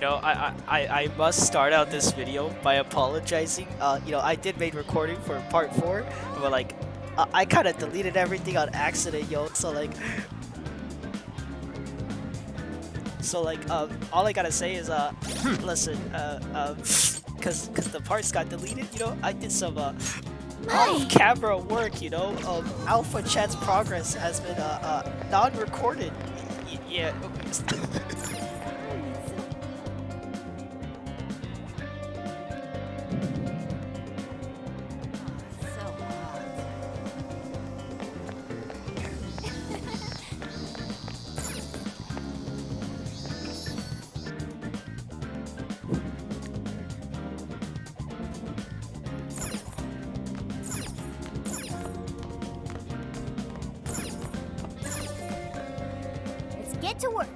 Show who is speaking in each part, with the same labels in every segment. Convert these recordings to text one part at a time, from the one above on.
Speaker 1: I must start out this video by apologizing. I did make recording for part 4, but like, I kind of deleted everything on accident, yo. So all I gotta say is, listen, cause the parts got deleted, I did some, off-camera work, Alpha Chat's progress has been, non-recorded. Yeah.
Speaker 2: Get to work.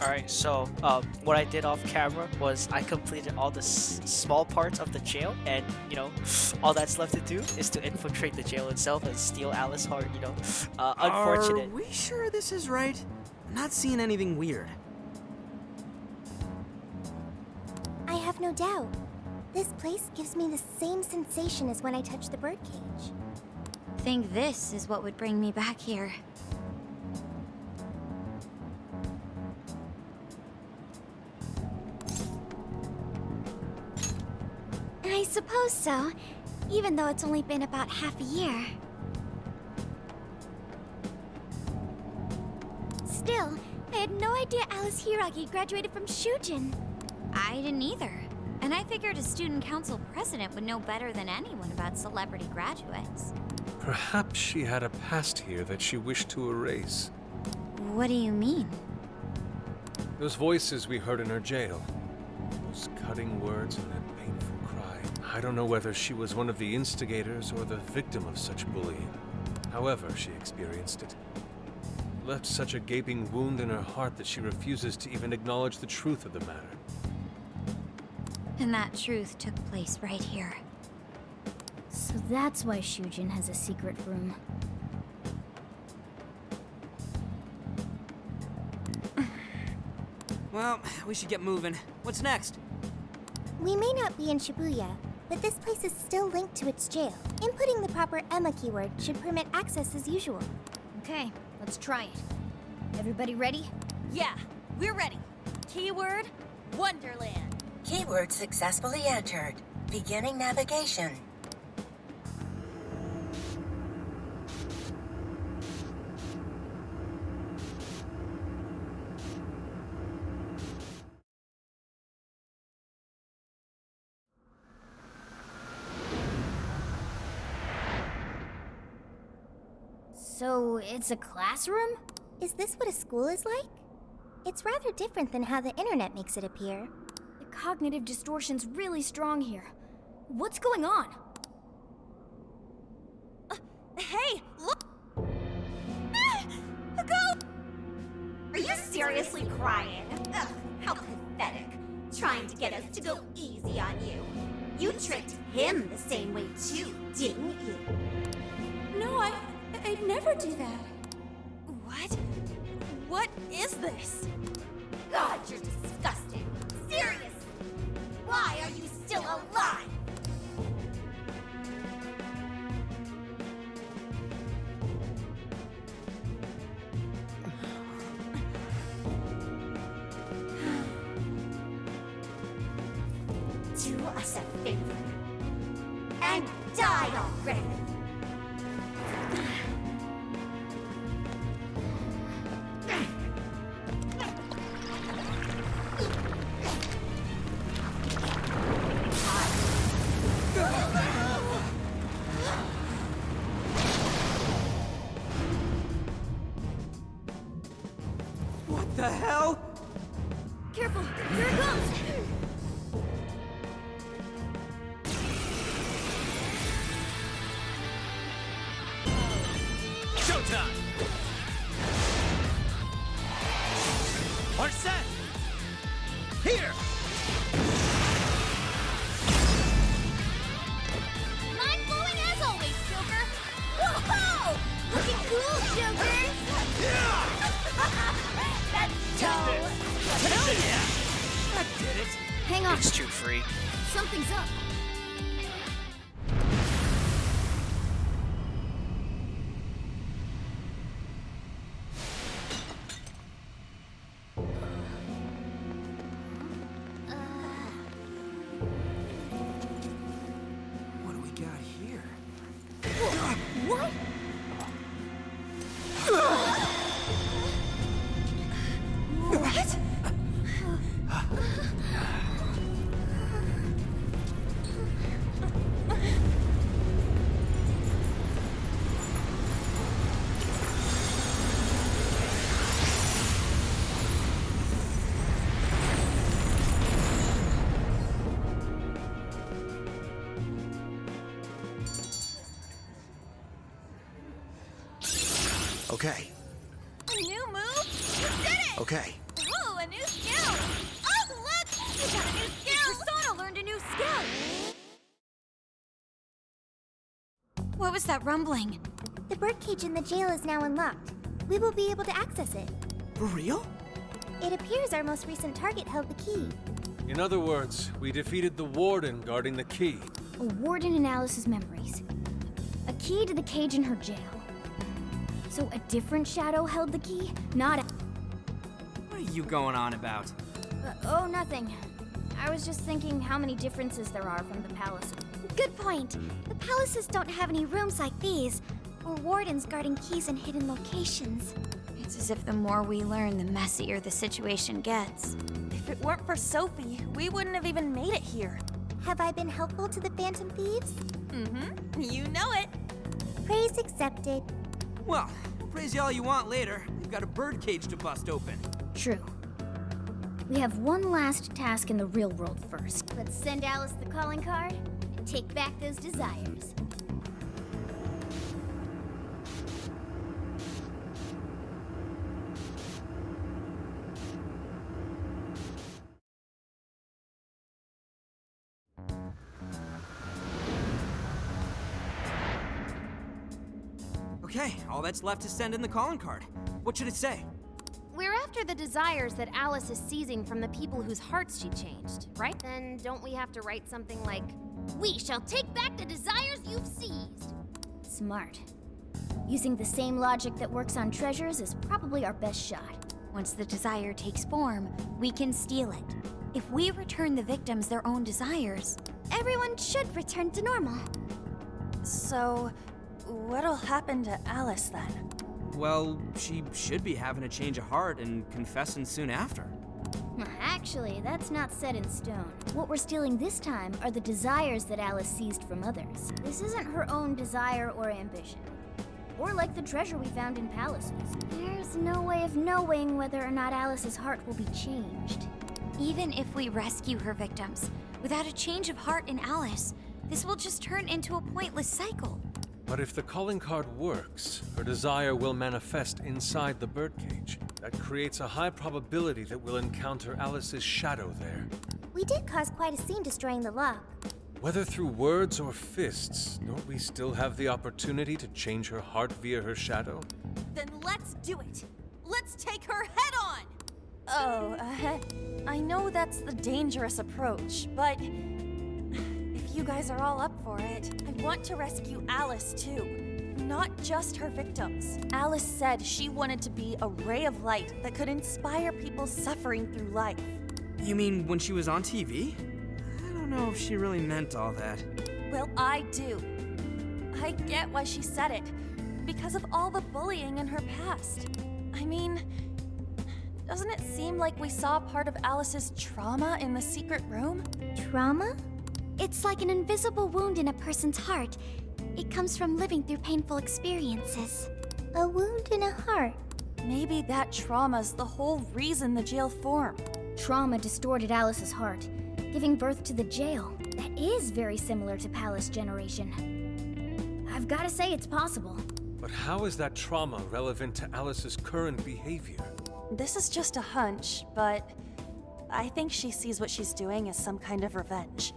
Speaker 1: Alright, so what I did off camera was I completed all the small parts of the jail, and all that's left to do is to infiltrate the jail itself and steal Alice's heart. Unfortunate.
Speaker 3: Are we sure this is right? I'm not seeing anything weird.
Speaker 2: I have no doubt. This place gives me the same sensation as when I touched the birdcage.
Speaker 4: Think this is what would bring me back here.
Speaker 2: I suppose so, even though it's only been about half a year. Still, I had no idea Alice Hiragi graduated from Shujin.
Speaker 4: I didn't either. And I figured a student council president would know better than anyone about celebrity graduates.
Speaker 5: Perhaps she had a past here that she wished to erase.
Speaker 4: What do you mean?
Speaker 5: Those voices we heard in her jail. Those cutting words and that painful cry. I don't know whether she was one of the instigators or the victim of such bullying. However she experienced it. Left such a gaping wound in her heart that she refuses to even acknowledge the truth of the matter.
Speaker 4: And that truth took place right here.
Speaker 2: So that's why Shujin has a secret room.
Speaker 3: Well, we should get moving. What's next?
Speaker 2: We may not be in Shibuya, but this place is still linked to its jail. Inputting the proper Emma keyword should permit access as usual.
Speaker 6: Okay, let's try it. Everybody ready?
Speaker 7: Yeah, we're ready. Keyword, Wonderland.
Speaker 8: Keyword successfully entered. Beginning navigation.
Speaker 6: So, it's a classroom?
Speaker 2: Is this what a school is like? It's rather different than how the internet makes it appear.
Speaker 6: The cognitive distortion's really strong here. What's going on?
Speaker 7: Hey, look! Go! Are you seriously crying? Ugh, how pathetic. Trying to get us to go easy on you. You tricked him the same way too, didn't you?
Speaker 6: No, I'd never do that.
Speaker 7: What? What is this? God, you're disgusting. Seriously! Why are you still alive? Do us a favor and die already.
Speaker 3: What the hell?
Speaker 6: Careful, here it comes!
Speaker 9: Showtime! Are set! Here!
Speaker 1: It's too free.
Speaker 6: Something's up.
Speaker 3: What do we got here?
Speaker 6: What?
Speaker 3: Okay,
Speaker 7: A new move? You did it!
Speaker 3: okay.
Speaker 7: Oh, a new skill! Oh, look! You got a new skill!
Speaker 6: Persona learned a new skill.
Speaker 4: What was that rumbling?
Speaker 2: The birdcage in the jail is now unlocked. We will be able to access it.
Speaker 3: For real?
Speaker 2: It appears our most recent target held the key.
Speaker 5: In other words, we defeated the warden guarding the key.
Speaker 6: A warden in Alice's memories. A key to the cage in her jail. So a different shadow held the key, not
Speaker 3: What are you going on about?
Speaker 6: oh, nothing. I was just thinking how many differences there are from the palace.
Speaker 2: Good point. The palaces don't have any rooms like these, or wardens guarding keys in hidden locations.
Speaker 4: It's as if the more we learn, the messier the situation gets.
Speaker 7: If it weren't for Sophie, we wouldn't have even made it here.
Speaker 2: Have I been helpful to the Phantom Thieves?
Speaker 7: Mm-hmm. You know it.
Speaker 2: Praise accepted.
Speaker 3: Well, praise you all you want later. We've got a birdcage to bust open.
Speaker 6: True. We have one last task in the real world first. Let's send Alice the calling card and take back those desires.
Speaker 3: Okay, all that's left is send in the calling card. What should it say?
Speaker 9: We're after the desires that Alice is seizing from the people whose hearts she changed, right? Then don't we have to write something like, "We shall take back the desires you've seized"?
Speaker 6: Smart. Using the same logic that works on treasures is probably our best shot.
Speaker 4: Once the desire takes form, we can steal it. If we return the victims their own desires,
Speaker 2: Everyone should return to normal.
Speaker 7: So, what'll happen to Alice then?
Speaker 3: Well, she should be having a change of heart and confessing soon after.
Speaker 6: Actually, that's not set in stone. What we're stealing this time are the desires that Alice seized from others. This isn't her own desire or ambition. Or like the treasure we found in palaces. There's no way of knowing whether or not Alice's heart will be changed.
Speaker 4: even if we rescue her victims, without a change of heart in Alice, this will just turn into a pointless cycle.
Speaker 5: But if the calling card works, her desire will manifest inside the birdcage. That creates a high probability that we'll encounter Alice's shadow there.
Speaker 2: We did cause quite a scene destroying the lock.
Speaker 5: Whether through words or fists, don't we still have the opportunity to change her heart via her shadow?
Speaker 7: Then let's do it. Let's take her head on! Oh, I know that's the dangerous approach, but if you guys are all up for it, I want to rescue Alice too. Not just her victims. Alice said she wanted to be a ray of light that could inspire people suffering through life.
Speaker 3: You mean when she was on TV? I don't know if she really meant all that.
Speaker 7: Well, I do. I get why she said it. Because of all the bullying in her past. I mean, doesn't it seem like we saw part of Alice's trauma in the secret room?
Speaker 2: Trauma? It's like an invisible wound in a person's heart. It comes from living through painful experiences. A wound in a heart.
Speaker 7: Maybe that trauma's the whole reason the jail formed.
Speaker 6: Trauma distorted Alice's heart, giving birth to the jail. That is very similar to Palace Generation. I've got to say it's possible.
Speaker 5: But how is that trauma relevant to Alice's current behavior?
Speaker 7: This is just a hunch, but I think she sees what she's doing as some kind of revenge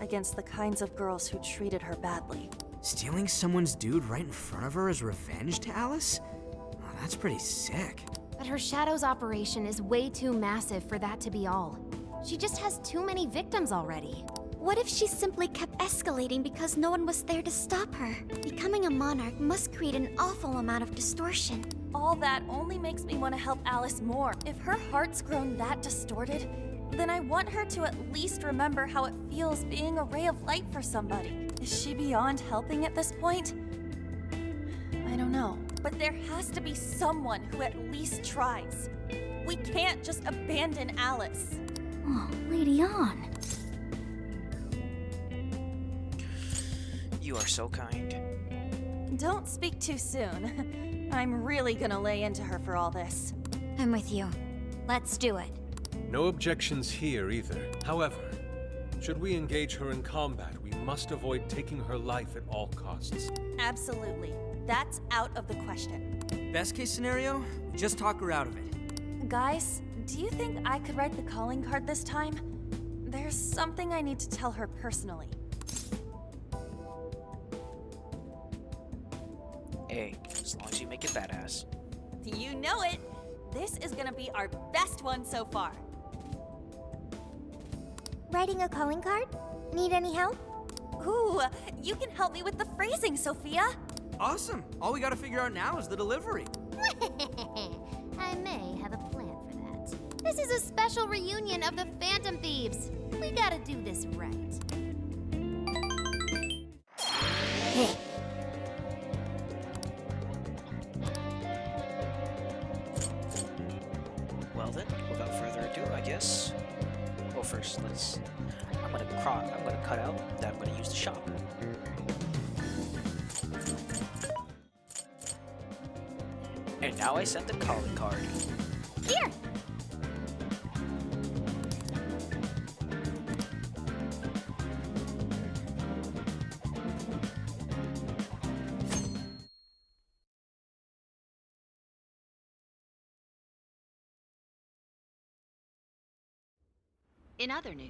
Speaker 7: against the kinds of girls who treated her badly.
Speaker 3: Stealing someone's dude right in front of her as revenge to Alice? Oh, that's pretty sick.
Speaker 9: But her Shadow's operation is way too massive for that to be all. She just has too many victims already.
Speaker 2: What if she simply kept escalating because no one was there to stop her? Becoming a monarch must create an awful amount of distortion.
Speaker 7: All that only makes me want to help Alice more. If her heart's grown that distorted, then I want her to at least remember how it feels being a ray of light for somebody. Is she beyond helping at this point? I don't know. But there has to be someone who at least tries. We can't just abandon Alice.
Speaker 6: Oh, Lady Ann.
Speaker 1: You are so kind.
Speaker 7: Don't speak too soon. I'm really gonna lay into her for all this.
Speaker 4: I'm with you. Let's do it.
Speaker 5: No objections here either. However, should we engage her in combat, we must avoid taking her life at all costs.
Speaker 7: Absolutely. That's out of the question.
Speaker 3: Best case scenario, just talk her out of it.
Speaker 7: Guys, do you think I could write the calling card this time? There's something I need to tell her personally.
Speaker 1: Hey, as long as you make it badass.
Speaker 7: You know it! This is gonna be our best one so far.
Speaker 2: Writing a calling card? Need any help?
Speaker 7: Ooh, you can help me with the phrasing, Sophia.
Speaker 3: Awesome. All we gotta figure out now is the delivery.
Speaker 9: I may have a plan for that. This is a special reunion of the Phantom Thieves. We gotta do this right.
Speaker 2: Hey,
Speaker 1: Well then, without further ado, I guess. Well, first, I'm gonna cut out that I'm gonna use the shop. And now I sent the calling card.
Speaker 9: Here!
Speaker 10: In other news,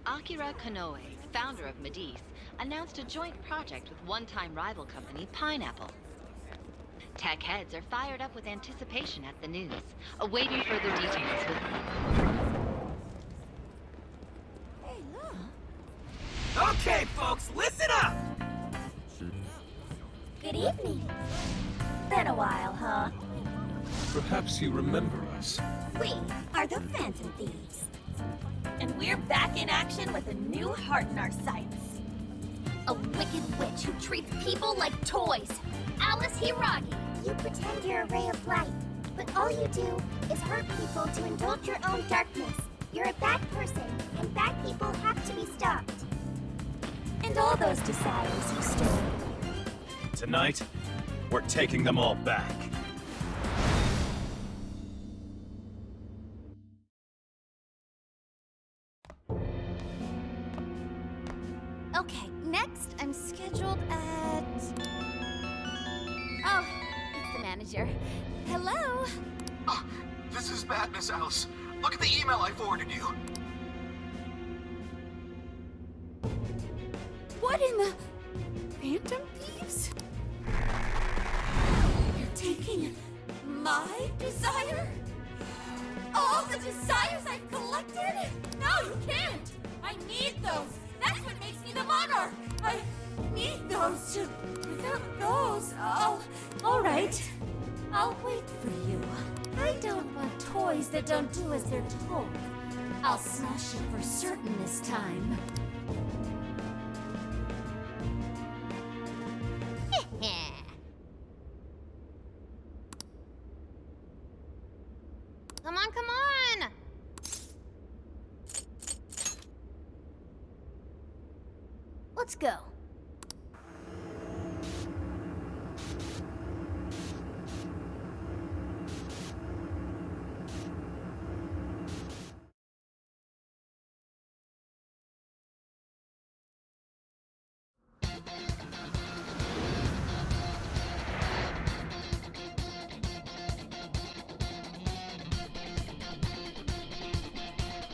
Speaker 10: Akira Konoe, founder of Medice, announced a joint project with one-time rival company Pineapple. Tech heads are fired up with anticipation at the news, awaiting further details with...
Speaker 3: Okay, folks, listen up!
Speaker 6: Good evening. Been a while, huh?
Speaker 5: Perhaps you remember us.
Speaker 6: We are the Phantom Thieves.
Speaker 7: And we're back in action with a new heart in our sights.
Speaker 9: A wicked witch who treats people like toys. Alice Hiragi.
Speaker 2: you pretend you're a ray of light, but all you do is hurt people to indulge your own darkness. You're a bad person, and bad people have to be stopped.
Speaker 6: And all those desires you stole.
Speaker 11: Tonight, we're taking them all back.
Speaker 9: Okay, next I'm scheduled at... Oh, it's the manager. Hello?
Speaker 12: Oh, this is bad, Miss Alice. Look at the email I forwarded you.
Speaker 9: What in the... Phantom Thieves? You're taking my desire? All the desires I've collected? No, you can't! I need those! That's what makes me the monarch! I need those to... Without those, all right. I'll wait for you. I don't want toys that don't do as they're told. I'll smash it for certain this time. Come on, come on!
Speaker 6: Let's go.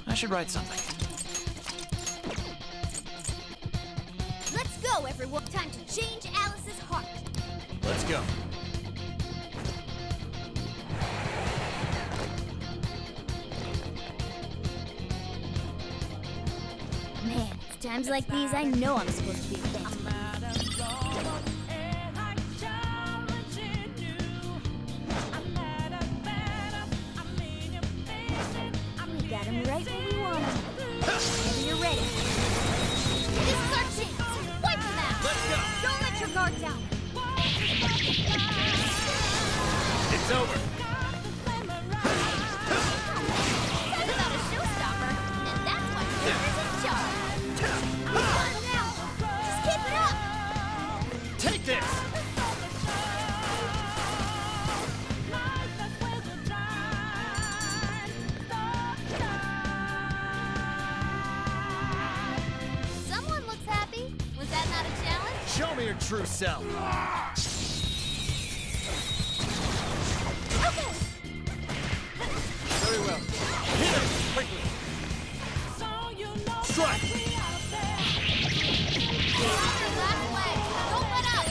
Speaker 13: I should write something.
Speaker 9: Let's go, everyone! Time to change Alice's heart!
Speaker 13: Let's go.
Speaker 6: Times like these, I know I'm supposed to be thankful. We got him right where we want him. Whenever you're ready.
Speaker 9: This is our chance! Wipe them out!
Speaker 13: Let's go!
Speaker 9: Don't let your guard down!
Speaker 13: It's over.
Speaker 9: Talk about a showstopper, and that's why Peter's in charge! You got it now! Just keep it up!
Speaker 13: Take this!
Speaker 9: Someone looks happy. Was that not a challenge?
Speaker 13: Show me your true self.
Speaker 9: Okay!
Speaker 13: Very well. Hit him quickly. Strike.
Speaker 9: Your last leg. Don't let up!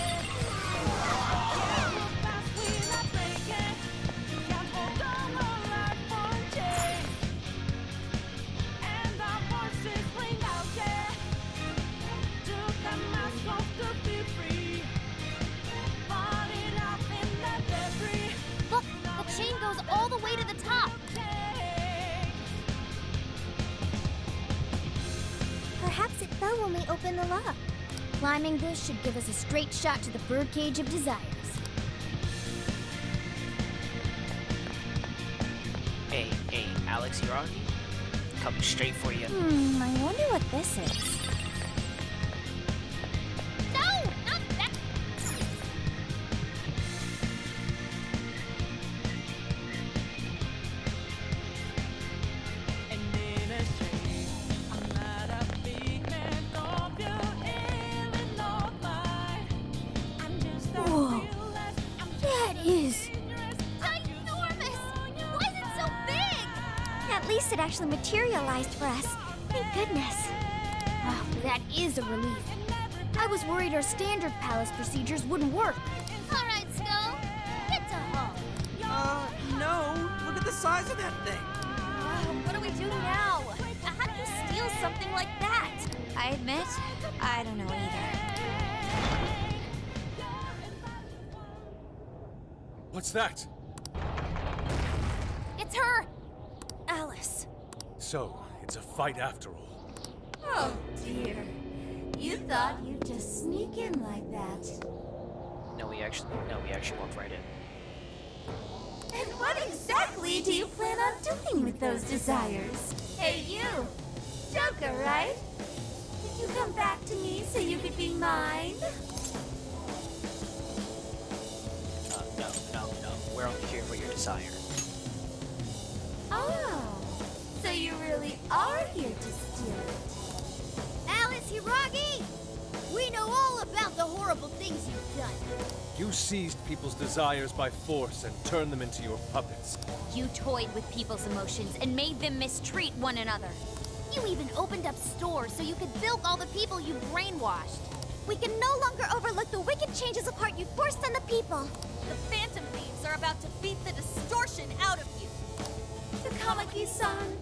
Speaker 9: Look, the chain goes all the way to the top.
Speaker 6: Perhaps it fell when we opened the lock. Climbing this should give us a straight shot to the birdcage of desires.
Speaker 1: Hey, Alex, you're on? Coming straight for you.
Speaker 6: I wonder what this is.
Speaker 9: No! Not that!
Speaker 6: Whoa. That is...
Speaker 9: Ginormous! Why is it so big?
Speaker 6: At least it actually materialized for us. Thank goodness. Oh, that is a relief. I was worried our standard palace procedures wouldn't work.
Speaker 9: All right, Skull. Get to home.
Speaker 3: No. Look at the size of that thing.
Speaker 7: What do we do now? How do you steal something like that?
Speaker 4: I admit, I don't know either.
Speaker 5: What's that?
Speaker 7: It's her! Alice.
Speaker 5: So, it's a fight after all.
Speaker 9: Oh, dear. You thought you'd just sneak in like that.
Speaker 1: No, we actually walked right in.
Speaker 9: And what exactly do you plan on doing with those desires? Hey, you! Joker, right? Did you come back to me so you could be mine?
Speaker 1: No. We're only here for your desire.
Speaker 9: Oh, so you really are here to steal it.
Speaker 6: Alice Hiragi! We know all about the horrible things you've done.
Speaker 5: You seized people's desires by force and turned them into your puppets.
Speaker 4: You toyed with people's emotions and made them mistreat one another.
Speaker 6: You even opened up stores so you could bilk all the people you brainwashed. We can no longer overlook the wicked changes of heart you forced on the people.
Speaker 7: The Phantom Thieves are about to beat the distortion out of you.
Speaker 9: Takamaki-san,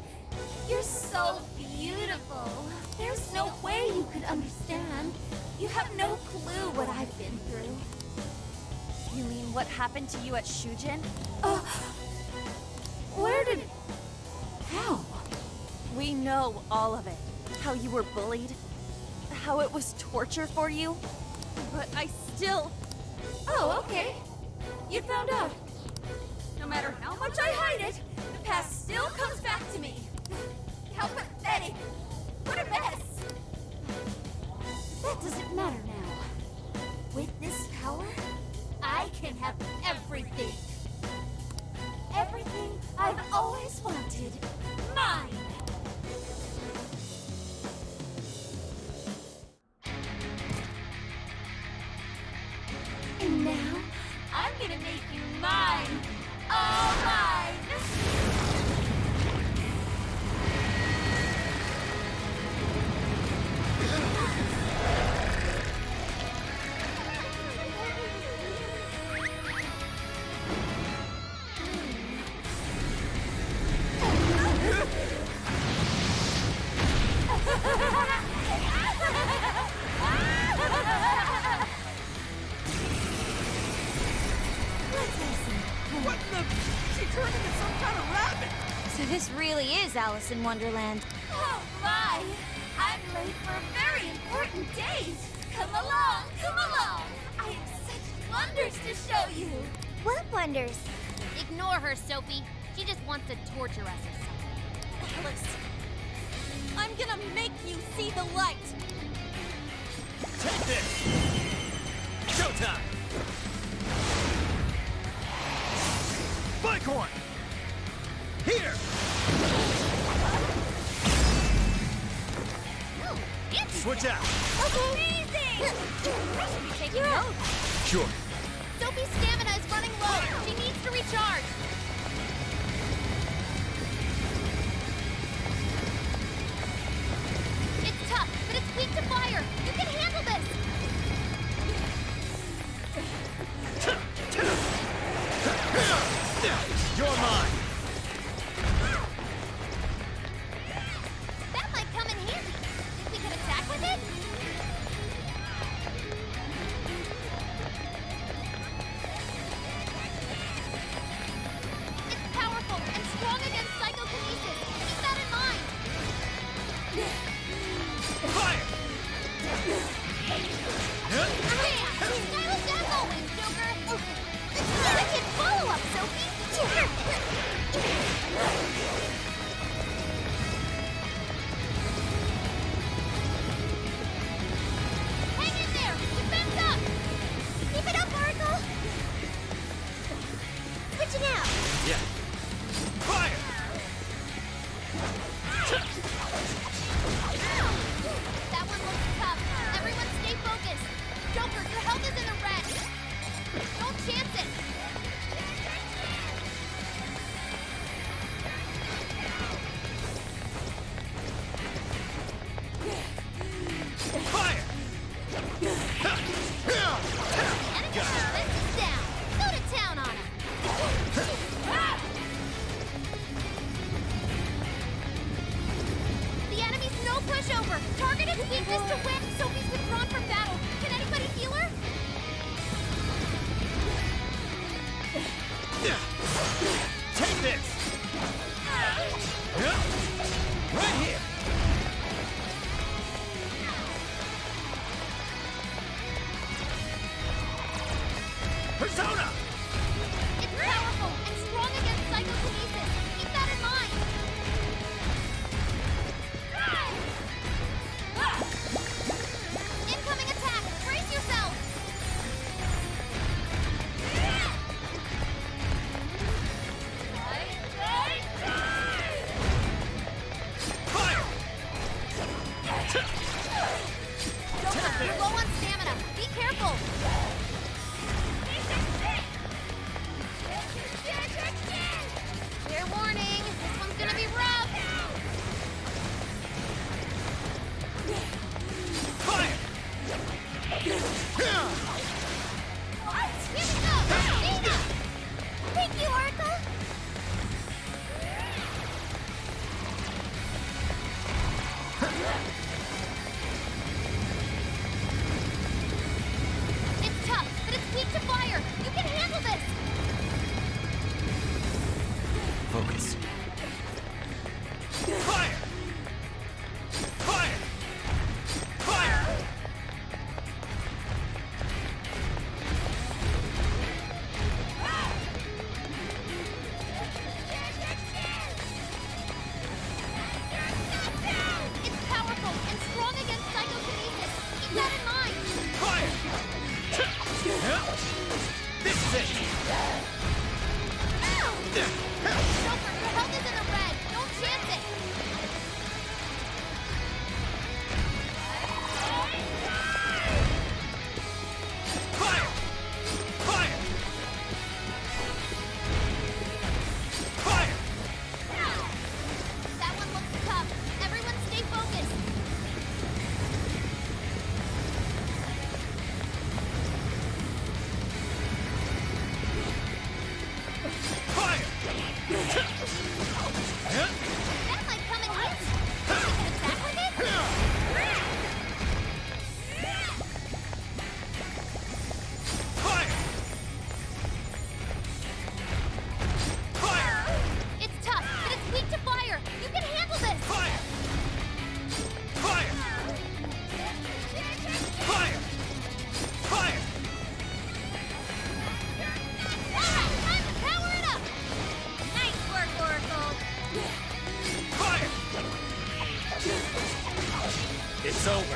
Speaker 9: you're so beautiful. There's no way you could understand. You have no clue what I've been through.
Speaker 7: You mean what happened to you at Shujin?
Speaker 9: Where did... How?
Speaker 7: We know all of it. How you were bullied. How it was torture for you. But I still...
Speaker 9: Oh, okay. You found out. No matter how much I hide it, the past still comes back to me. How pathetic. What a mess. That doesn't matter now. With this power, I can have everything. Everything I've always wanted. Mine. And now, I'm gonna make you mine. All mine.
Speaker 13: What the? She turned into some kind of rabbit!
Speaker 4: So this really is Alice in Wonderland.
Speaker 9: Oh my! I'm late for a very important date! Come along, come along! I have such wonders to show you!
Speaker 2: What wonders?
Speaker 14: Ignore her, Sophie. She just wants to torture us or something.
Speaker 7: Alice, I'm gonna make you see the light!
Speaker 13: Take this! Showtime! Spike horn! Here! Switch out!
Speaker 9: Amazing! I should be taking notes.
Speaker 13: Sure.
Speaker 14: Sophie's stamina is running low. She needs to recharge. It's tough, but it's weak to fire. You can handle this.
Speaker 13: You're mine!
Speaker 14: That might come in handy. Think we could attack with it? It's powerful and strong against psychokinesis. Keep that in mind.
Speaker 13: Fire!
Speaker 14: Stylish as always, Joker. Wicked follow-up, Sophie. Hang in there. Defense up.
Speaker 2: Keep it up, Oracle! Switching out!
Speaker 13: Yeah. Fire!
Speaker 14: That one looks tough. Everyone stay focused. Joker, your health is in the red. Don't chance it.
Speaker 13: Fire!
Speaker 14: Enemy defense is down. Go to town on him. The enemy's no pushover. Targeted weakness to win. Sophie's withdrawn from battle. Can anybody heal her?
Speaker 13: Take this! Right here! Persona!
Speaker 14: It's powerful and strong against psychokinesis. Keep that in mind. Incoming attack. Brace yourself.
Speaker 13: Fire!
Speaker 14: Joker, you're low on stamina. Be careful. Fair warning. This one's gonna be rough.
Speaker 13: Fire!
Speaker 14: Here we go. Dina!
Speaker 2: Thank you, Oracle!
Speaker 14: It's tough, but it's weak to fire. You can handle this.
Speaker 13: Focus. Fire! Fire! Fire!
Speaker 14: It's powerful and strong against psychokinesis. Keep that in mind.
Speaker 13: Fire! This is it!
Speaker 14: Joker, your
Speaker 13: is over.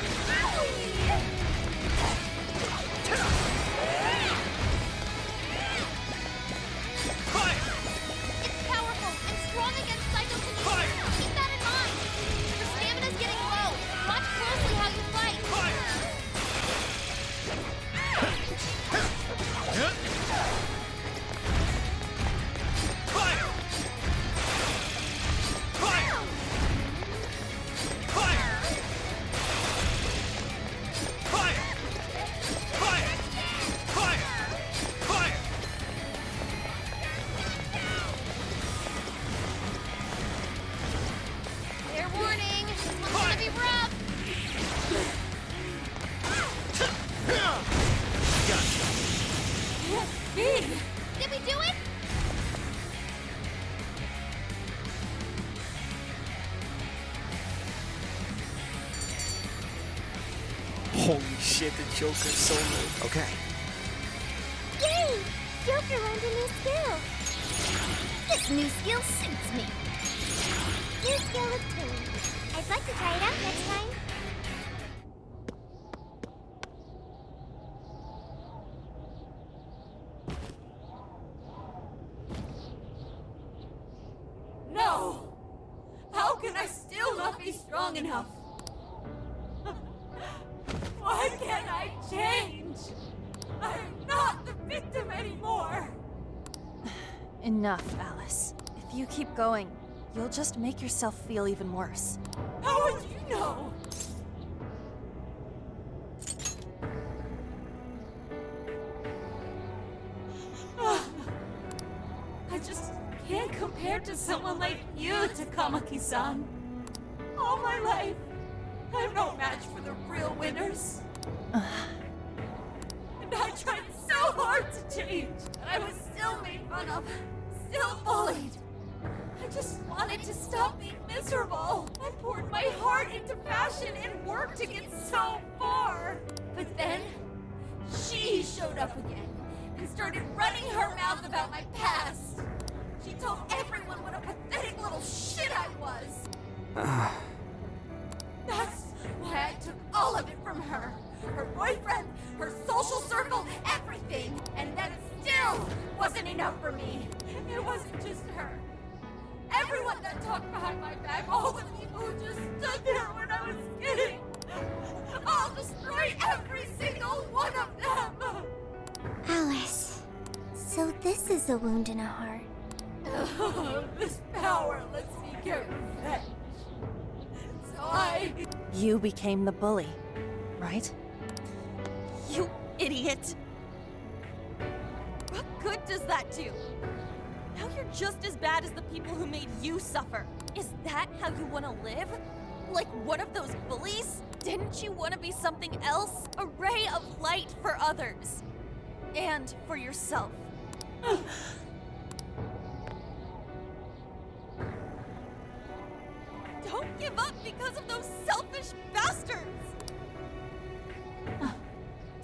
Speaker 13: Fire!
Speaker 14: It's powerful and strong against psychokinesis. Keep that in mind. Your stamina's getting low. Watch closely how you fight. Fair warning. This one's gonna be rough. Did we do it?
Speaker 1: Holy shit, the Joker's solo.
Speaker 13: Okay.
Speaker 2: Yay! Joker learned a new skill.
Speaker 6: This new skill suits me.
Speaker 2: New skill obtained. I'd like to try it out next time.
Speaker 9: No! How can I still not be strong enough? Why can't I change? I'm not the victim anymore!
Speaker 7: Enough, Alice. If you keep going, you'll just make yourself feel even worse.
Speaker 9: How would you know? I just can't compare to someone like you, Takamaki-san. All my life, I'm no match for the real winners. And I tried so hard to change, but I was still made fun of, still bullied. I just wanted to stop being miserable. I poured my heart into fashion and worked to get so far. But then, she showed up again and started running her mouth about my past. She told everyone what a pathetic little shit I was. That's why I took all of it from her. Her boyfriend, her social circle, everything. And that still wasn't enough for me. It wasn't just her. Everyone that talked behind my back, all the people who just stood there when I was kidding. I'll destroy every single one of them.
Speaker 2: Alice, so this is a wound in a heart.
Speaker 9: This power lets me get revenge. So
Speaker 7: You became the bully, right? You idiot! What good does that do? Now you're just as bad as the people who made you suffer. Is that how you want to live? Like one of those bullies? Didn't you want to be something else? A ray of light for others. And for yourself. Don't give up because of those selfish bastards!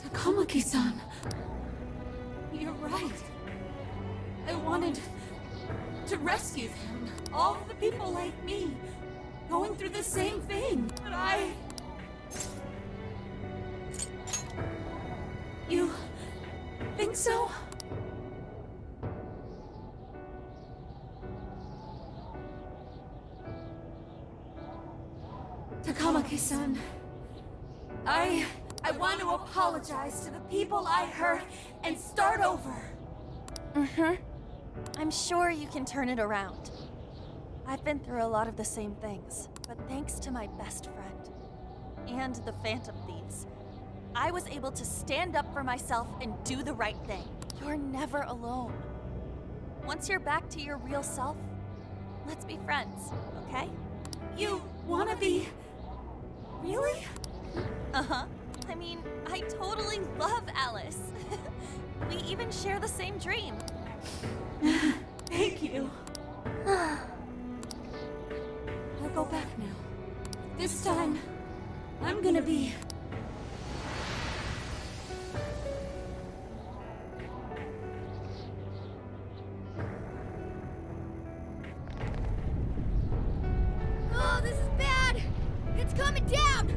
Speaker 9: Takamaki-san, you're right. I wanted to rescue them. All of the people like me, going through the same thing. But You think so? Takamaki-san, I want to apologize to the people I hurt and start over.
Speaker 7: I'm sure you can turn it around. I've been through a lot of the same things, but thanks to my best friend and the Phantom Thieves, I was able to stand up for myself and do the right thing. You're never alone. Once you're back to your real self, let's be friends, okay?
Speaker 9: You wanna be... Really?
Speaker 7: Uh-huh. I mean, I totally love Alice. We even share the same dream.
Speaker 9: Thank you. I'll go back now. This time, I'm gonna be...
Speaker 14: Oh, this is bad! It's coming down!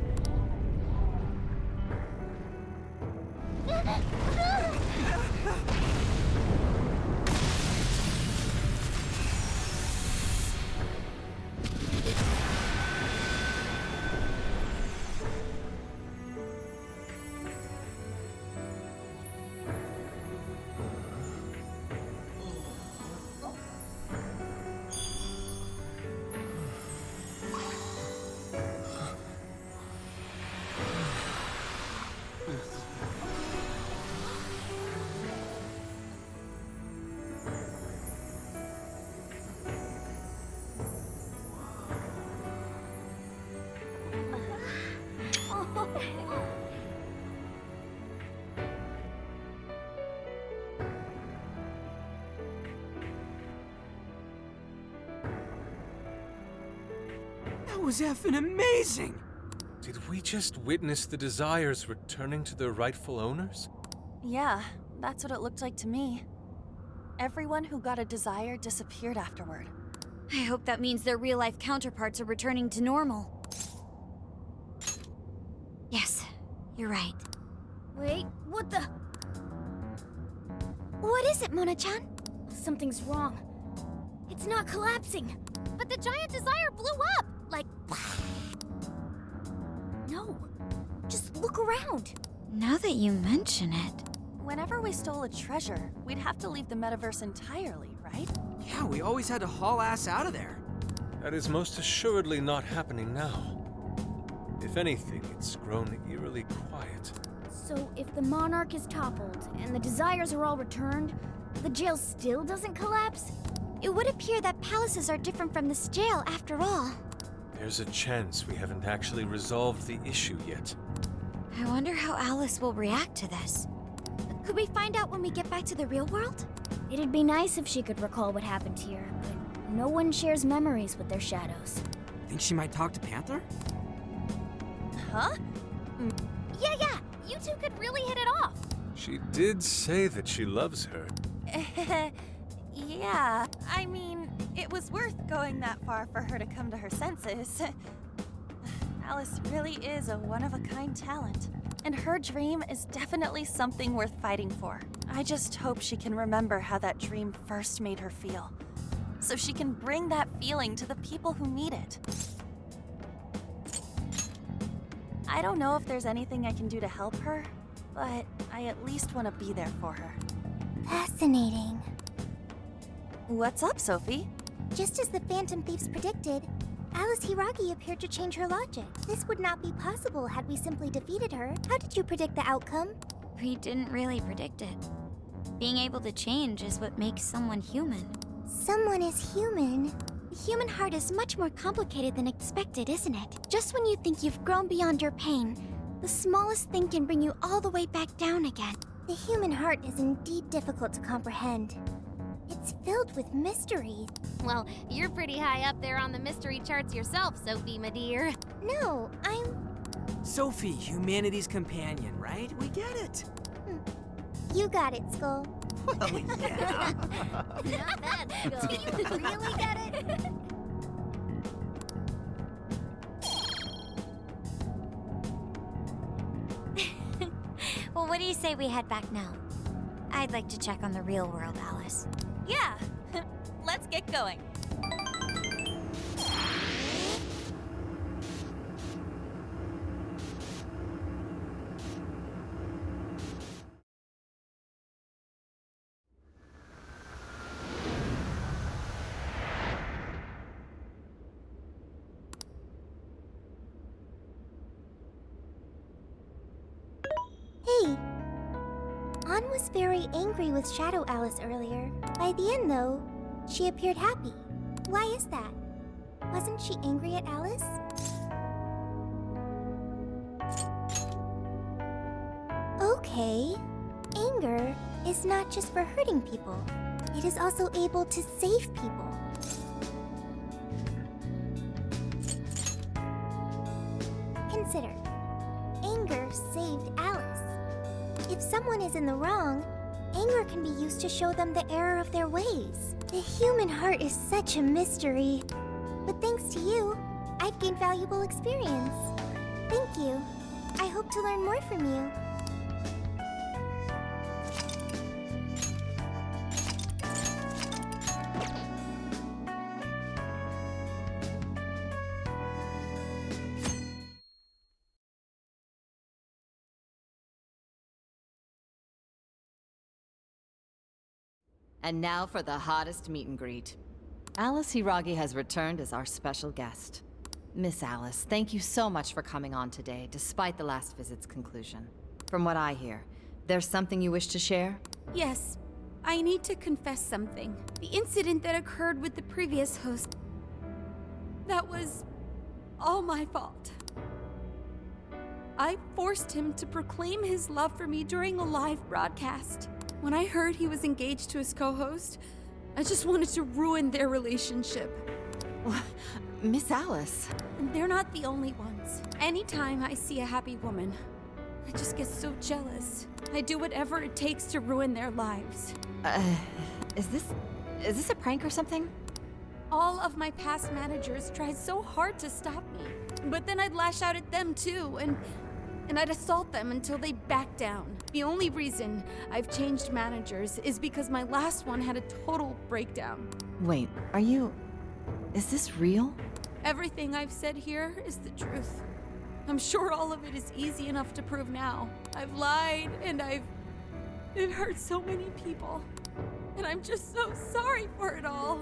Speaker 3: That was effing amazing!
Speaker 5: Did we just witness the Desires returning to their rightful owners?
Speaker 7: Yeah, that's what it looked like to me. Everyone who got a Desire disappeared afterward.
Speaker 4: I hope that means their real-life counterparts are returning to normal. Yes, you're right.
Speaker 6: Wait, what the?
Speaker 2: What is it, Mona-chan?
Speaker 6: Something's wrong. It's not collapsing.
Speaker 14: But the giant desire blew up! Like,
Speaker 6: No. Just look around.
Speaker 4: Now that you mention it...
Speaker 7: Whenever we stole a treasure, we'd have to leave the metaverse entirely, right?
Speaker 3: Yeah, we always had to haul ass out of there.
Speaker 5: That is most assuredly not happening now. If anything, it's grown eerily quiet.
Speaker 6: So if the Monarch is toppled and the Desires are all returned, the jail still doesn't collapse?
Speaker 4: It would appear that palaces are different from this jail after all.
Speaker 5: There's a chance we haven't actually resolved the issue yet.
Speaker 4: I wonder how Alice will react to this.
Speaker 2: Could we find out when we get back to the real world?
Speaker 6: It'd be nice if she could recall what happened here, but no one shares memories with their shadows.
Speaker 3: Think she might talk to Panther?
Speaker 7: Huh?
Speaker 14: yeah, you two could really hit it off.
Speaker 5: She did say that she loves her.
Speaker 7: Yeah, I mean, it was worth going that far for her to come to her senses. Alice really is a one-of-a-kind talent. And her dream is definitely something worth fighting for. I just hope she can remember how that dream first made her feel, so she can bring that feeling to the people who need it. I don't know if there's anything I can do to help her, but I at least want to be there for her.
Speaker 2: Fascinating.
Speaker 7: What's up, Sophie?
Speaker 2: Just as the Phantom Thieves predicted, Alice Hiragi appeared to change her logic. This would not be possible had we simply defeated her. How did you predict the outcome?
Speaker 4: We didn't really predict it. Being able to change is what makes someone human.
Speaker 2: Someone is human. The human heart is much more complicated than expected, isn't it? Just when you think you've grown beyond your pain, the smallest thing can bring you all the way back down again. The human heart is indeed difficult to comprehend. It's filled with mysteries.
Speaker 14: Well, you're pretty high up there on the mystery charts yourself, Sophie, my dear.
Speaker 2: No, I'm...
Speaker 3: Sophie, humanity's companion, right? We get it.
Speaker 2: You got it, Skull.
Speaker 3: Well, yeah.
Speaker 14: Not bad, Skull.
Speaker 2: Do you really get it?
Speaker 4: Well, what do you say we head back now? I'd like to check on the real world, Alice.
Speaker 7: Yeah, let's get going.
Speaker 2: Hey. Ann was very angry with Shadow Alice earlier. By the end, though, she appeared happy. Why is that? Wasn't she angry at Alice? Okay. Anger is not just for hurting people. It is also able to save people. Consider. Anger saved Alice. If someone is in the wrong, anger can be used to show them the error of their ways. The human heart is such a mystery. But thanks to you, I've gained valuable experience. Thank you. I hope to learn more from you.
Speaker 10: And now for the hottest meet and greet. Alice Hiragi has returned as our special guest. Miss Alice, thank you so much for coming on today, despite the last visit's conclusion. From what I hear, there's something you wish to share?
Speaker 15: Yes. I need to confess something. The incident that occurred with the previous host. That was all my fault. I forced him to proclaim his love for me during a live broadcast. When I heard he was engaged to his co-host, I just wanted to ruin their relationship.
Speaker 16: Miss Alice.
Speaker 15: And they're not the only ones. Anytime I see a happy woman, I just get so jealous. I do whatever it takes to ruin their lives.
Speaker 16: Is this a prank or something?
Speaker 15: All of my past managers tried so hard to stop me. But then I'd lash out at them too, and I'd assault them until they backed down. The only reason I've changed managers is because my last one had a total breakdown.
Speaker 16: Wait, is this real?
Speaker 15: Everything I've said here is the truth. I'm sure all of it is easy enough to prove now. I've lied, and it hurt so many people. And I'm just so sorry for it all.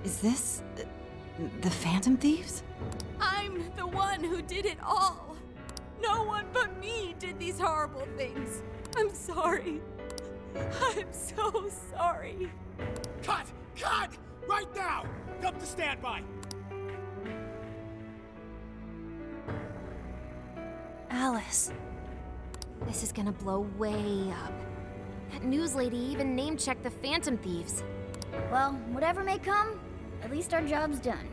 Speaker 16: Is this the Phantom Thieves?
Speaker 15: I'm the one who did it all. No one but me did these horrible things. I'm sorry. I'm so sorry.
Speaker 13: Cut! Cut! Right now! Come to standby!
Speaker 14: Alice. This is gonna blow way up. That news lady even name-checked the Phantom Thieves.
Speaker 6: Well, whatever may come, at least our job's done.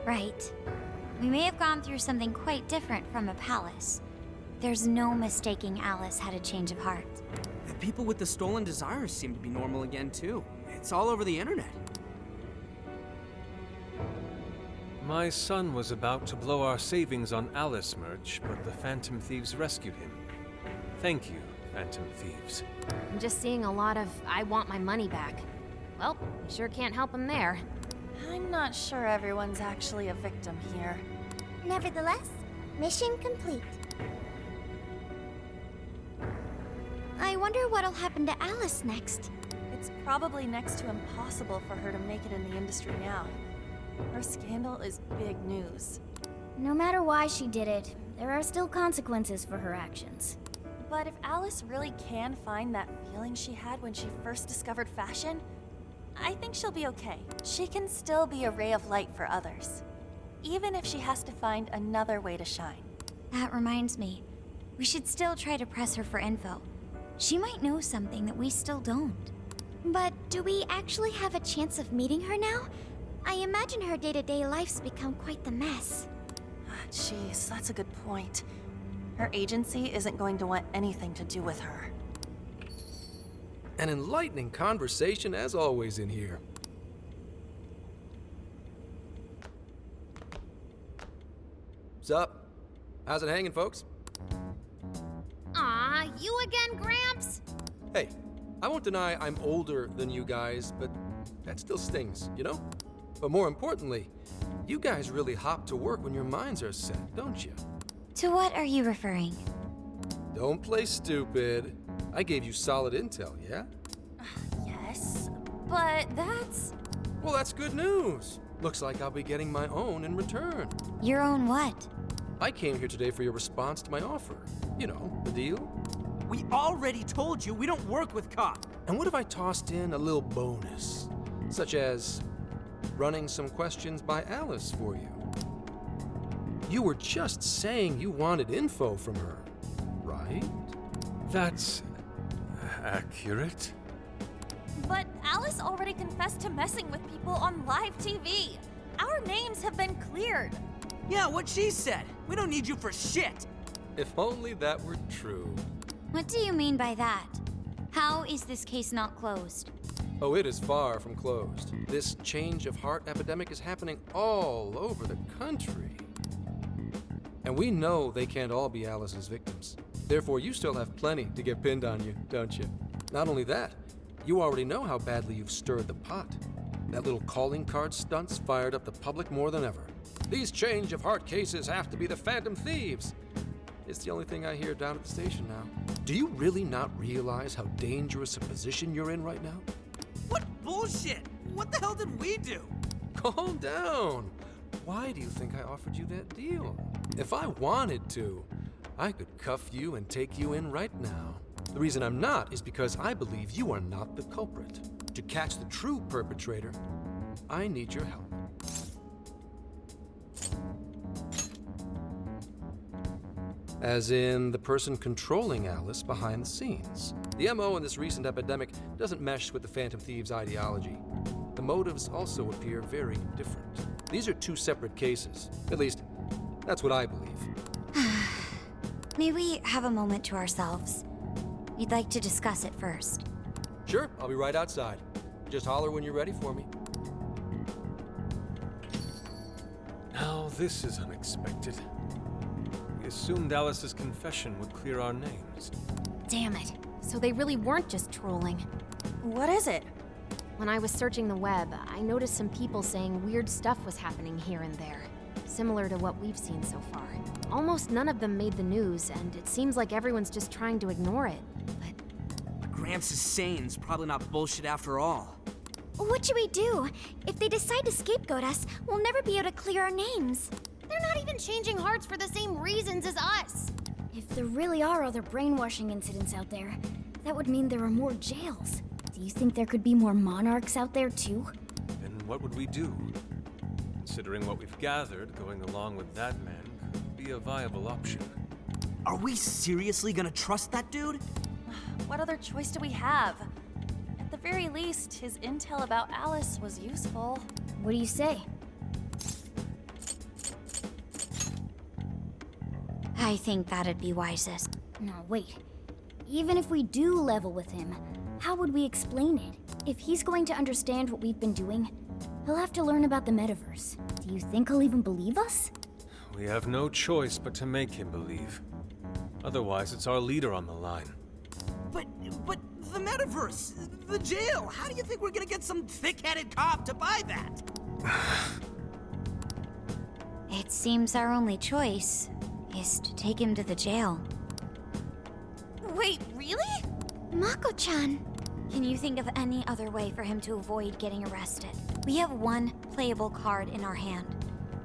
Speaker 4: Right. We may have gone through something quite different from a palace. There's no mistaking Alice had a change of heart.
Speaker 3: The people with the stolen desires seem to be normal again, too. It's all over the internet.
Speaker 5: My son was about to blow our savings on Alice merch, but the Phantom Thieves rescued him. Thank you, Phantom Thieves.
Speaker 14: I'm just seeing a lot of I want my money back. Well, we sure can't help him there.
Speaker 7: I'm not sure everyone's actually a victim here.
Speaker 2: Nevertheless, mission complete.
Speaker 4: I wonder what'll happen to Alice next.
Speaker 7: It's probably next to impossible for her to make it in the industry now. Her scandal is big news.
Speaker 6: No matter why she did it, there are still consequences for her actions.
Speaker 7: But if Alice really can find that feeling she had when she first discovered fashion, I think she'll be okay. She can still be a ray of light for others, even if she has to find another way to shine.
Speaker 4: That reminds me, we should still try to press her for info. She might know something that we still don't.
Speaker 2: But do we actually have a chance of meeting her now? I imagine her day-to-day life's become quite the mess.
Speaker 7: Jeez, that's a good point. Her agency isn't going to want anything to do with her.
Speaker 17: An enlightening conversation as always in here. Sup? How's it hanging, folks?
Speaker 14: Aw, you again, Gramps?
Speaker 17: Hey, I won't deny I'm older than you guys, but that still stings, you know? But more importantly, you guys really hop to work when your minds are set, don't you?
Speaker 4: To what are you referring?
Speaker 17: Don't play stupid. I gave you solid intel, yeah?
Speaker 7: Yes, but that's...
Speaker 17: Well, that's good news. Looks like I'll be getting my own in return.
Speaker 4: Your own what?
Speaker 17: I came here today for your response to my offer. You know, the deal.
Speaker 3: We already told you we don't work with COP.
Speaker 17: And what if I tossed in a little bonus? Such as running some questions by Alice for you. You were just saying you wanted info from her, right?
Speaker 5: That's accurate.
Speaker 7: But Alice already confessed to messing with people on live TV. Our names have been cleared.
Speaker 3: Yeah, what she said. We don't need you for shit.
Speaker 17: If only that were true.
Speaker 4: What do you mean by that? How is this case not closed?
Speaker 17: Oh, it is far from closed. This change of heart epidemic is happening all over the country. And we know they can't all be Alice's victims. Therefore, you still have plenty to get pinned on you, don't you? Not only that, you already know how badly you've stirred the pot. That little calling card stunt's fired up the public more than ever. These change of heart cases have to be the Phantom Thieves. It's the only thing I hear down at the station now. Do you really not realize how dangerous a position you're in right now?
Speaker 3: What bullshit? What the hell did we do?
Speaker 17: Calm down. Why do you think I offered you that deal? If I wanted to, I could cuff you and take you in right now. The reason I'm not is because I believe you are not the culprit. To catch the true perpetrator, I need your help. As in the person controlling Alice behind the scenes. The MO in this recent epidemic doesn't mesh with the Phantom Thieves' ideology. The motives also appear very different. These are two separate cases. At least, that's what I believe.
Speaker 4: May we have a moment to ourselves? We'd like to discuss it first.
Speaker 17: Sure, I'll be right outside. Just holler when you're ready for me.
Speaker 5: Now, this is unexpected. We assumed Alice's confession would clear our names.
Speaker 18: Damn it. So they really weren't just trolling.
Speaker 7: What is it?
Speaker 18: When I was searching the web, I noticed some people saying weird stuff was happening here and there, similar to what we've seen so far. Almost none of them made the news, and it seems like everyone's just trying to ignore it.
Speaker 3: What Gramps is saying's probably not bullshit after all.
Speaker 2: What should we do? If they decide to scapegoat us, we'll never be able to clear our names.
Speaker 14: They're not even changing hearts for the same reasons as us.
Speaker 6: If there really are other brainwashing incidents out there, that would mean there are more jails. Do you think there could be more monarchs out there too?
Speaker 5: Then what would we do? Considering what we've gathered, going along with that man could be a viable option.
Speaker 3: Are we seriously gonna trust that dude?
Speaker 7: What other choice do we have? At the very least, his intel about Alice was useful.
Speaker 6: What do you say?
Speaker 4: I think that'd be wisest.
Speaker 6: No, wait. Even if we do level with him, how would we explain it? If he's going to understand what we've been doing, he'll have to learn about the metaverse. Do you think he'll even believe us?
Speaker 5: We have no choice but to make him believe. Otherwise, it's our leader on the line.
Speaker 3: But the metaverse, the jail, how do you think we're gonna get some thick-headed cop to buy that?
Speaker 4: It seems our only choice is to take him to the jail.
Speaker 7: Wait, really?
Speaker 4: Mako-chan! Can you think of any other way for him to avoid getting arrested? We have one playable card in our hand.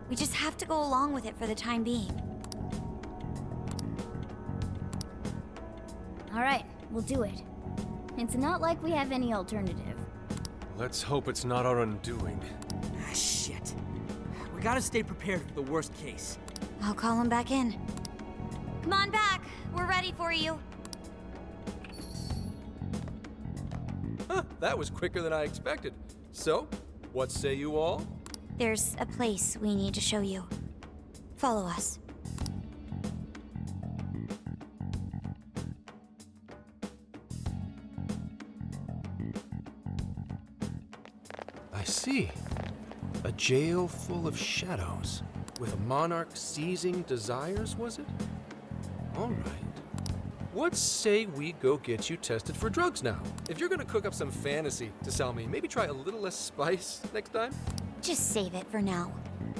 Speaker 4: We just have to go along with it for the time being.
Speaker 6: All right, we'll do it. It's not like we have any alternative.
Speaker 5: Let's hope it's not our undoing.
Speaker 3: Ah, shit. We gotta stay prepared for the worst case.
Speaker 4: I'll call him back in. Come on back. We're ready for you.
Speaker 17: Huh, that was quicker than I expected. So, what say you all?
Speaker 4: There's a place we need to show you. Follow us.
Speaker 17: I see. A jail full of shadows. With a monarch seizing desires, was it? All right. What say we go get you tested for drugs now? If you're gonna cook up some fantasy to sell me, maybe try a little less spice next time?
Speaker 4: Just save it for now.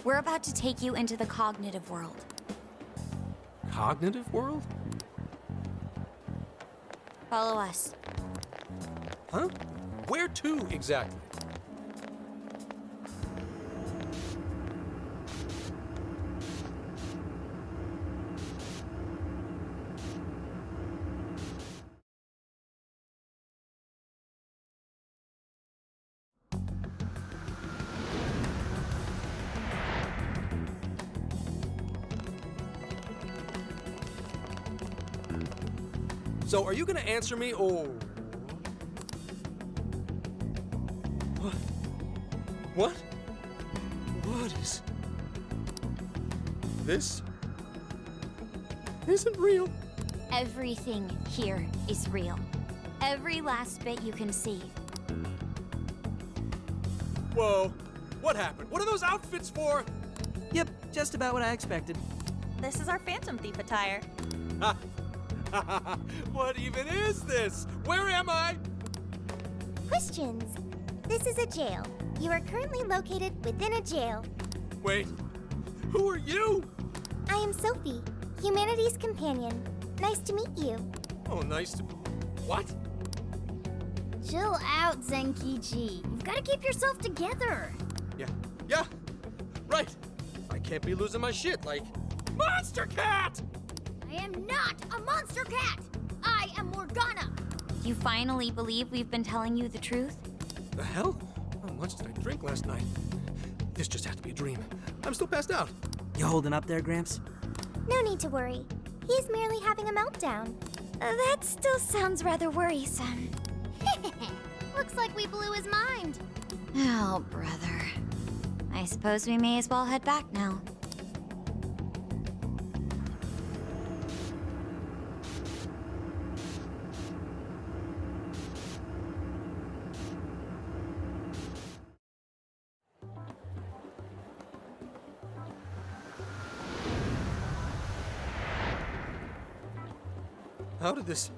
Speaker 4: We're about to take you into the cognitive world.
Speaker 17: Cognitive world?
Speaker 4: Follow us.
Speaker 17: Huh? Where to exactly? So, are you gonna answer me, or... What? What? What is... This... isn't real.
Speaker 4: Everything here is real. Every last bit you can see.
Speaker 17: Whoa. What happened? What are those outfits for?
Speaker 3: Yep, just about what I expected.
Speaker 7: This is our Phantom Thief attire.
Speaker 17: What even is this? Where am I?
Speaker 2: Questions. This is a jail. You are currently located within a jail.
Speaker 17: Wait, who are you?
Speaker 2: I am Sophie, humanity's companion. Nice to meet you.
Speaker 17: Oh, nice to... What?
Speaker 6: Chill out, Zenkichi. You've got to keep yourself together.
Speaker 17: Yeah, right. I can't be losing my shit like... Monster Cat!
Speaker 14: I am not a monster cat! I am Morgana!
Speaker 4: You finally believe we've been telling you the truth?
Speaker 17: The hell? How much did I drink last night? This just had to be a dream. I'm still passed out.
Speaker 3: You holding up there, Gramps?
Speaker 2: No need to worry. He's merely having a meltdown.
Speaker 4: That still sounds rather worrisome.
Speaker 14: Looks like we blew his mind.
Speaker 4: Oh, brother. I I suppose we may as well head back now.
Speaker 17: How did this...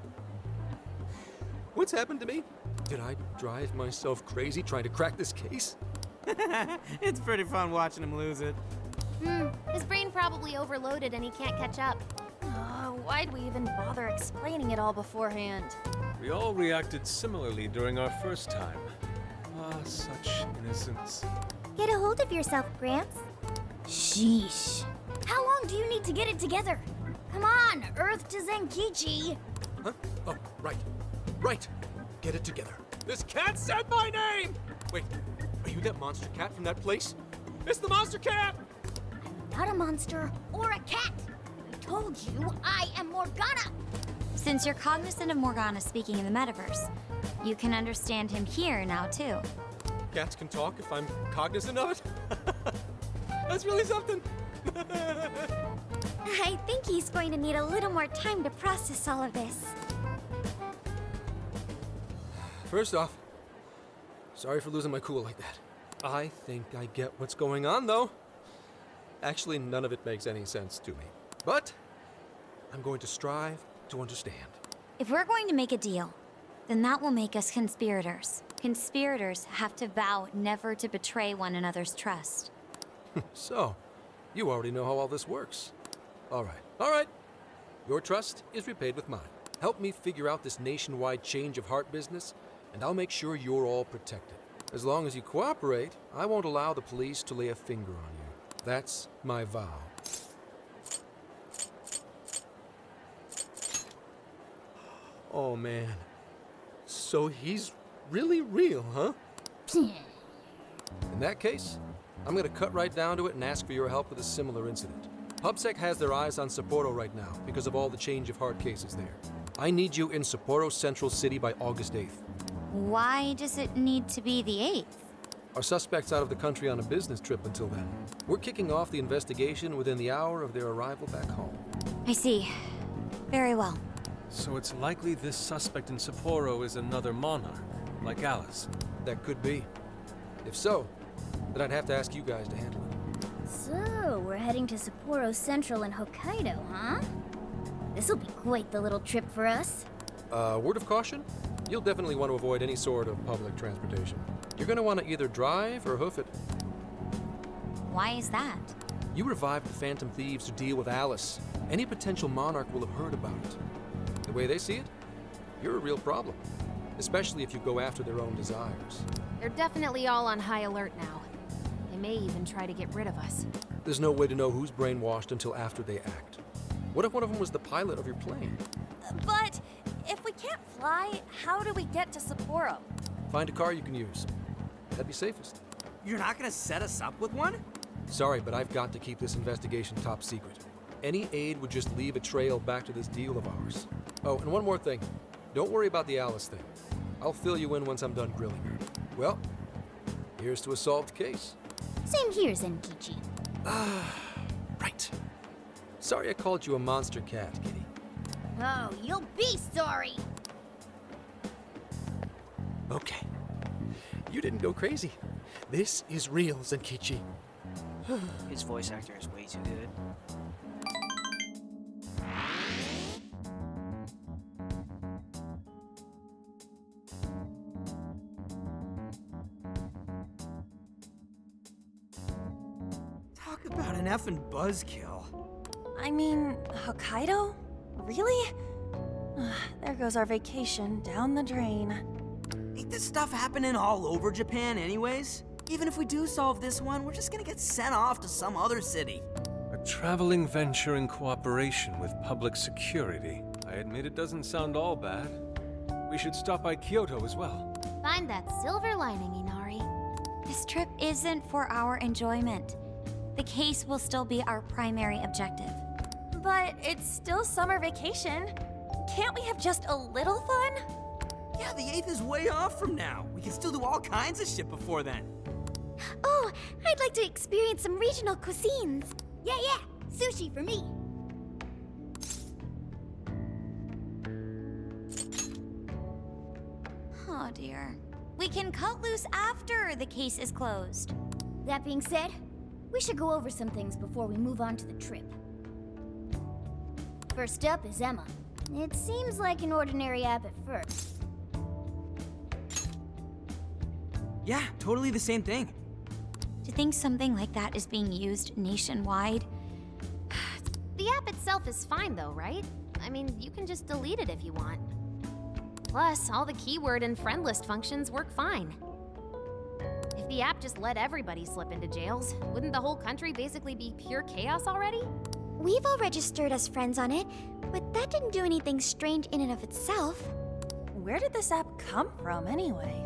Speaker 17: What's happened to me? Did I drive myself crazy trying to crack this case?
Speaker 3: It's pretty fun watching him lose it.
Speaker 2: His brain probably overloaded and he can't catch up.
Speaker 7: Why'd we even bother explaining it all beforehand?
Speaker 5: We all reacted similarly during our first time. Ah, such innocence.
Speaker 2: Get a hold of yourself, Gramps.
Speaker 6: Sheesh. How long do you need to get it together? Come on, Earth to Zenkichi.
Speaker 17: Huh? Oh, right. Right. Get it together. This cat said my name! Wait, are you that monster cat from that place? It's the monster cat!
Speaker 6: Not a monster or a cat. I told you I am Morgana.
Speaker 4: Since you're cognizant of Morgana speaking in the metaverse, you can understand him here now too.
Speaker 17: Cats can talk if I'm cognizant of it? That's really something.
Speaker 2: I think he's going to need a little more time to process all of this.
Speaker 17: First off, sorry for losing my cool like that. I think I get what's going on, though. Actually, none of it makes any sense to me. But I'm going to strive to understand.
Speaker 4: If we're going to make a deal, then that will make us conspirators. Conspirators have to vow never to betray one another's trust.
Speaker 17: So, you already know how all this works. All right. Your trust is repaid with mine. Help me figure out this nationwide change of heart business, and I'll make sure you're all protected. As long as you cooperate, I won't allow the police to lay a finger on you. That's my vow. Oh, man. So he's really real, huh? In that case, I'm gonna cut right down to it and ask for your help with a similar incident. PubSec has their eyes on Sapporo right now because of all the change of heart cases there. I need you in Sapporo Central City by August 8th.
Speaker 4: Why does it need to be the 8th?
Speaker 17: Our suspect's out of the country on a business trip until then. We're kicking off the investigation within the hour of their arrival back home.
Speaker 4: I see. Very well.
Speaker 5: So it's likely this suspect in Sapporo is another monarch, like Alice.
Speaker 17: That could be. If so, then I'd have to ask you guys to handle it.
Speaker 6: So, we're heading to Sapporo Central in Hokkaido, huh? This'll be quite the little trip for us.
Speaker 17: Word of caution? You'll definitely want to avoid any sort of public transportation. You're going to want to either drive or hoof it.
Speaker 4: Why is that?
Speaker 17: You revived the Phantom Thieves to deal with Alice. Any potential monarch will have heard about it. The way they see it, you're a real problem. Especially if you go after their own desires.
Speaker 18: They're definitely all on high alert now. They may even try to get rid of us.
Speaker 17: There's no way to know who's brainwashed until after they act. What if one of them was the pilot of your plane?
Speaker 7: But if we can't fly, how do we get to Sapporo?
Speaker 17: Find a car you can use. That'd be safest.
Speaker 3: You're not gonna set us up with one?
Speaker 17: Sorry, but I've got to keep this investigation top secret. Any aid would just leave a trail back to this deal of ours. Oh, and one more thing. Don't worry about the Alice thing. I'll fill you in once I'm done grilling her. Well, here's to a solved case.
Speaker 6: Same here, Zenkichi.
Speaker 17: Right. Sorry I called you a monster cat, kitty.
Speaker 6: Oh, you'll be sorry.
Speaker 17: Okay. You didn't go crazy. This is real, Zenkichi.
Speaker 1: His voice actor is way too good.
Speaker 3: Talk about an effing buzzkill.
Speaker 7: I mean, Hokkaido? Really? There goes our vacation down the drain.
Speaker 3: Ain't this stuff happening all over Japan anyways? Even if we do solve this one, we're just gonna get sent off to some other city.
Speaker 5: A traveling venture in cooperation with public security. I admit it doesn't sound all bad. We should stop by Kyoto as well.
Speaker 2: Find that silver lining, Inari.
Speaker 4: This trip isn't for our enjoyment. The case will still be our primary objective.
Speaker 7: But it's still summer vacation. Can't we have just a little fun?
Speaker 3: Yeah, the 8th is way off from now. We can still do all kinds of shit before then.
Speaker 2: Oh, I'd like to experience some regional cuisines.
Speaker 6: Yeah, sushi for me.
Speaker 4: Oh dear. We can cut loose after the case is closed.
Speaker 6: That being said, we should go over some things before we move on to the trip. First up is Emma. It seems like an ordinary app at first.
Speaker 3: Yeah, totally the same thing.
Speaker 4: To think something like that is being used nationwide.
Speaker 18: The app itself is fine though, right? I mean, you can just delete it if you want. Plus, all the keyword and friend list functions work fine. If the app just let everybody slip into jails, wouldn't the whole country basically be pure chaos already?
Speaker 2: We've all registered as friends on it, but that didn't do anything strange in and of itself.
Speaker 7: Where did this app come from, anyway?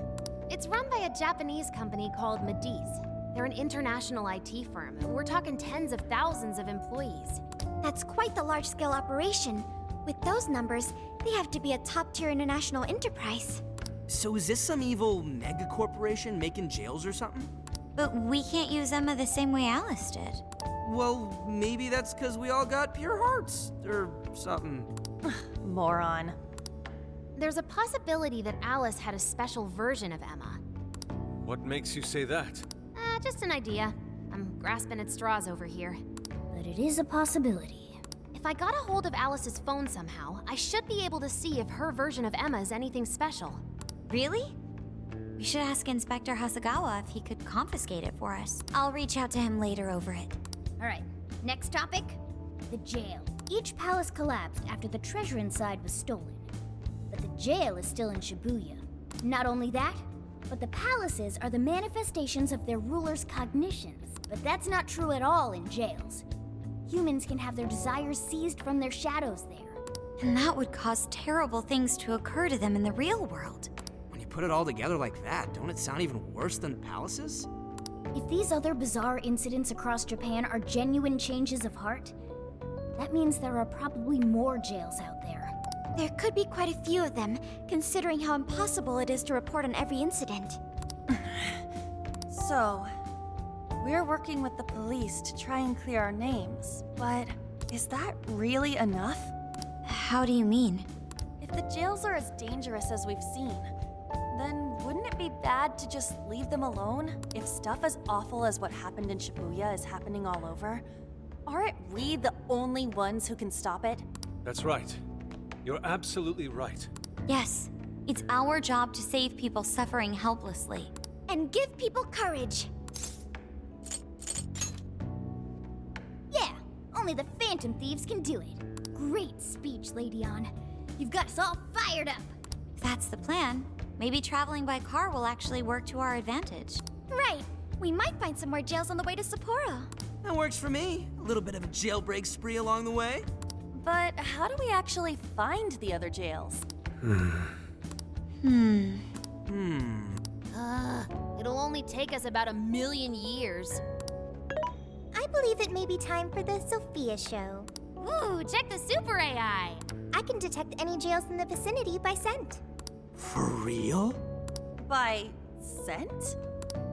Speaker 18: It's run by a Japanese company called Medice. They're an international IT firm. We're talking tens of thousands of employees.
Speaker 2: That's quite the large-scale operation. With those numbers, they have to be a top-tier international enterprise.
Speaker 3: So is this some evil mega corporation making jails or something?
Speaker 4: But we can't use Emma the same way Alice did.
Speaker 3: Well, maybe that's because we all got pure hearts, or something.
Speaker 7: Moron.
Speaker 18: There's a possibility that Alice had a special version of Emma.
Speaker 5: What makes you say that?
Speaker 18: Just an idea. I'm grasping at straws over here.
Speaker 6: But it is a possibility.
Speaker 18: If I got a hold of Alice's phone somehow, I should be able to see if her version of Emma is anything special.
Speaker 4: Really? We should ask Inspector Hasagawa if he could confiscate it for us. I'll reach out to him later over it.
Speaker 6: Alright, next topic, the jail. Each palace collapsed after the treasure inside was stolen. But the jail is still in Shibuya. Not only that, but the palaces are the manifestations of their rulers' cognitions. But that's not true at all in jails. Humans can have their desires seized from their shadows there.
Speaker 4: And that would cause terrible things to occur to them in the real world.
Speaker 3: When you put it all together like that, don't it sound even worse than palaces?
Speaker 6: If these other bizarre incidents across Japan are genuine changes of heart, that means there are probably more jails out there.
Speaker 2: There could be quite a few of them, considering how impossible it is to report on every incident.
Speaker 7: So, we're working with the police to try and clear our names, but is that really enough?
Speaker 4: How do you mean?
Speaker 7: If the jails are as dangerous as we've seen, then wouldn't it be bad to just leave them alone? If stuff as awful as what happened in Shibuya is happening all over, aren't we the only ones who can stop it?
Speaker 5: That's right. You're absolutely right.
Speaker 4: Yes, it's our job to save people suffering helplessly.
Speaker 2: And give people courage.
Speaker 6: Yeah, only the Phantom Thieves can do it. Great speech, Lady On. You've got us all fired up.
Speaker 4: If that's the plan, maybe traveling by car will actually work to our advantage.
Speaker 2: Right. We might find some more jails on the way to Sapporo.
Speaker 3: That works for me. A little bit of a jailbreak spree along the way.
Speaker 7: But how do we actually find the other jails?
Speaker 18: It'll only take us about 1,000,000 years.
Speaker 2: I believe it may be time for the Sophia show.
Speaker 18: Ooh, check the super AI!
Speaker 2: I can detect any jails in the vicinity by scent.
Speaker 3: For real?
Speaker 7: By scent?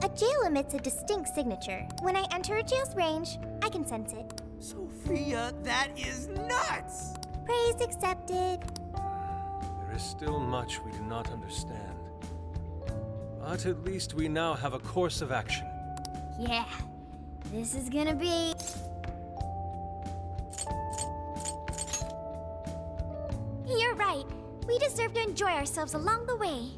Speaker 2: A jail emits a distinct signature. When I enter a jail's range, I can sense it.
Speaker 3: Sophia, that is nuts!
Speaker 2: Praise accepted.
Speaker 5: There is still much we do not understand. But at least we now have a course of action.
Speaker 6: Yeah, this is gonna be...
Speaker 2: You're right. We deserve to enjoy ourselves along the way.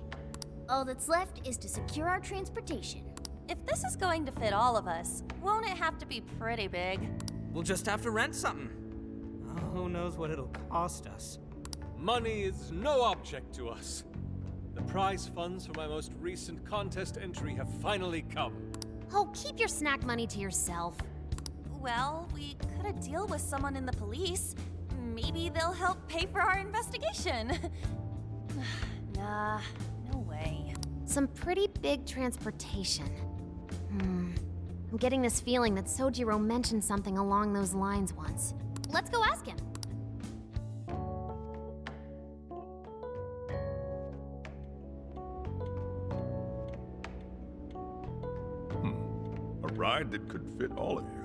Speaker 6: All that's left is to secure our transportation.
Speaker 7: If this is going to fit all of us, won't it have to be pretty big?
Speaker 3: We'll just have to rent something. Oh, who knows what it'll cost us.
Speaker 5: Money is no object to us. The prize funds for my most recent contest entry have finally come.
Speaker 18: Oh, keep your snack money to yourself.
Speaker 7: Well, we could a deal with someone in the police. Maybe they'll help pay for our investigation. Nah, no way.
Speaker 18: Some pretty big transportation. I'm getting this feeling that Sojiro mentioned something along those lines once. Let's go ask him.
Speaker 19: ride that could fit all of you.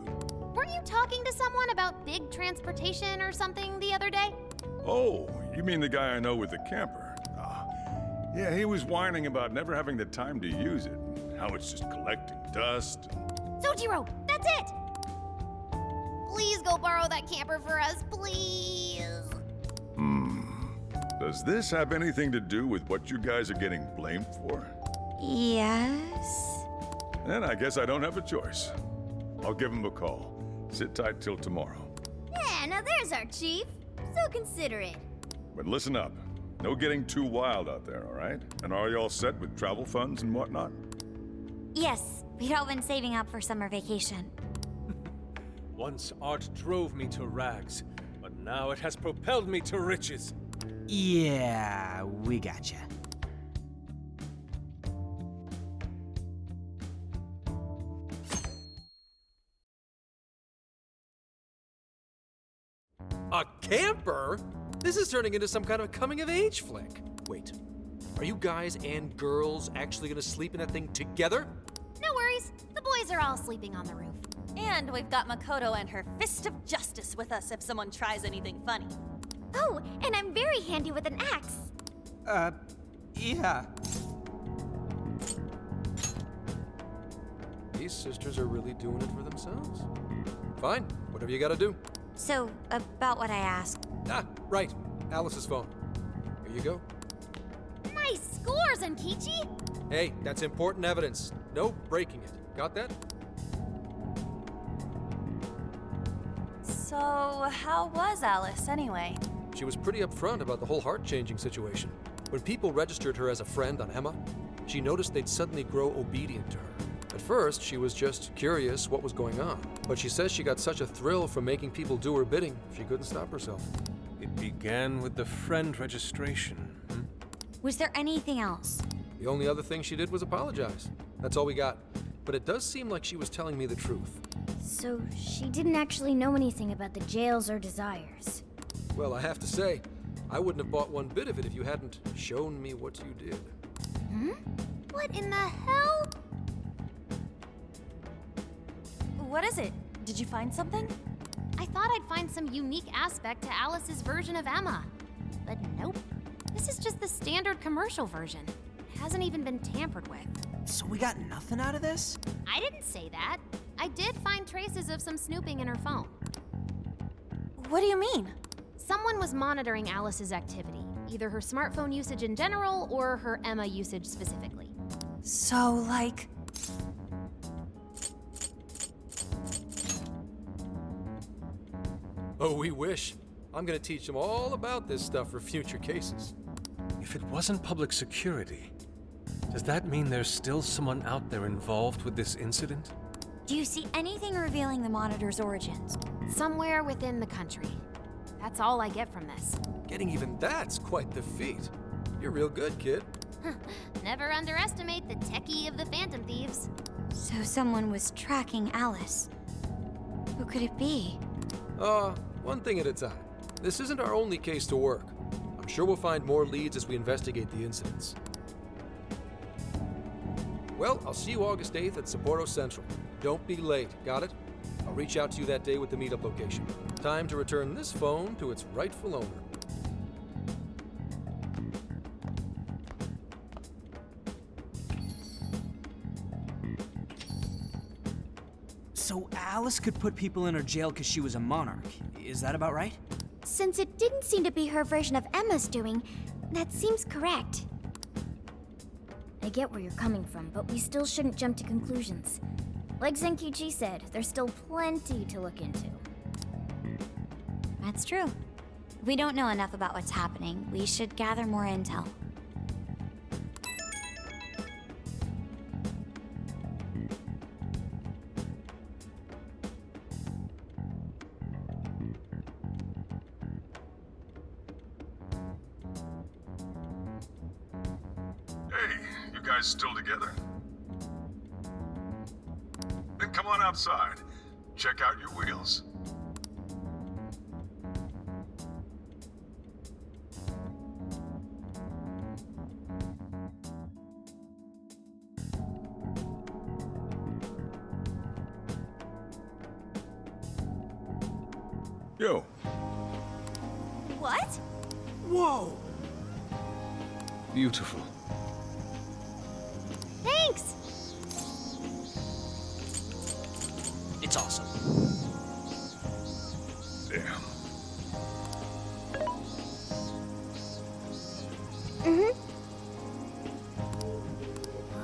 Speaker 2: Weren't you talking to someone about big transportation or something the other day?
Speaker 19: Oh, you mean the guy I know with the camper? Yeah, he was whining about never having the time to use it. How it's just collecting dust.
Speaker 2: Sojiro, that's it! Please go borrow that camper for us, please.
Speaker 19: Does this have anything to do with what you guys are getting blamed for?
Speaker 4: Yes?
Speaker 19: Then I guess I don't have a choice. I'll give him a call. Sit tight till tomorrow.
Speaker 6: Yeah, now there's our chief. So considerate.
Speaker 19: But listen up. No getting too wild out there, all right? And are you all set with travel funds and whatnot?
Speaker 4: Yes, we'd all been saving up for summer vacation.
Speaker 5: Once art drove me to rags, but now it has propelled me to riches.
Speaker 3: Yeah, we gotcha.
Speaker 17: A camper? This is turning into some kind of coming-of-age flick. Wait, are you guys and girls actually gonna sleep in that thing together?
Speaker 2: No worries. The boys are all sleeping on the roof.
Speaker 7: And we've got Makoto and her Fist of Justice with us if someone tries anything funny.
Speaker 2: Oh, and I'm very handy with an axe.
Speaker 3: Yeah.
Speaker 17: These sisters are really doing it for themselves. Fine, whatever you gotta do.
Speaker 4: So, about what I asked.
Speaker 17: Ah, right. Alice's phone. Here you go.
Speaker 2: Nice scores, Enkichi!
Speaker 17: Hey, that's important evidence. No breaking it. Got that?
Speaker 7: So, how was Alice anyway?
Speaker 17: She was pretty upfront about the whole heart-changing situation. When people registered her as a friend on Emma, she noticed they'd suddenly grow obedient to her. At first, she was just curious what was going on, but she says she got such a thrill from making people do her bidding, she couldn't stop herself.
Speaker 5: It began with the friend registration.
Speaker 4: Was there anything else?
Speaker 17: The only other thing she did was apologize. That's all we got. But it does seem like she was telling me the truth.
Speaker 6: So she didn't actually know anything about the jails or desires.
Speaker 17: Well, I have to say, I wouldn't have bought one bit of it if you hadn't shown me what you did.
Speaker 2: What in the hell?
Speaker 7: What is it? Did you find something?
Speaker 2: I thought I'd find some unique aspect to Alice's version of Emma. But nope. This is just the standard commercial version. It hasn't even been tampered with.
Speaker 3: So we got nothing out of this?
Speaker 2: I didn't say that. I did find traces of some snooping in her phone.
Speaker 7: What do you mean?
Speaker 18: Someone was monitoring Alice's activity, either her smartphone usage in general or her Emma usage specifically.
Speaker 7: So, like...
Speaker 17: Oh, we wish. I'm gonna teach them all about this stuff for future cases.
Speaker 5: If it wasn't public security, does that mean there's still someone out there involved with this incident?
Speaker 4: Do you see anything revealing the Monitor's origins?
Speaker 18: Somewhere within the country. That's all I get from this.
Speaker 17: Getting even that's quite the feat. You're real good, kid.
Speaker 2: Never underestimate the techie of the Phantom Thieves.
Speaker 4: So someone was tracking Alice. Who could it be?
Speaker 17: One thing at a time. This isn't our only case to work. I'm sure we'll find more leads as we investigate the incidents. Well, I'll see you August 8th at Sapporo Central. Don't be late, got it? I'll reach out to you that day with the meetup location. Time to return this phone to its rightful owner.
Speaker 3: So Alice could put people in her jail because she was a monarch. Is that about right?
Speaker 2: Since it didn't seem to be her version of Emma's doing, that seems correct.
Speaker 6: I get where you're coming from, but we still shouldn't jump to conclusions. Like Zenkichi said, there's still plenty to look into.
Speaker 4: That's true. If we don't know enough about what's happening, we should gather more intel.
Speaker 19: Hey, you guys still together? Then come on outside. Check out your wheels. Yo.
Speaker 7: What?
Speaker 13: Whoa!
Speaker 5: Beautiful.
Speaker 2: Thanks!
Speaker 1: It's awesome.
Speaker 19: Damn.
Speaker 2: Mm-hmm.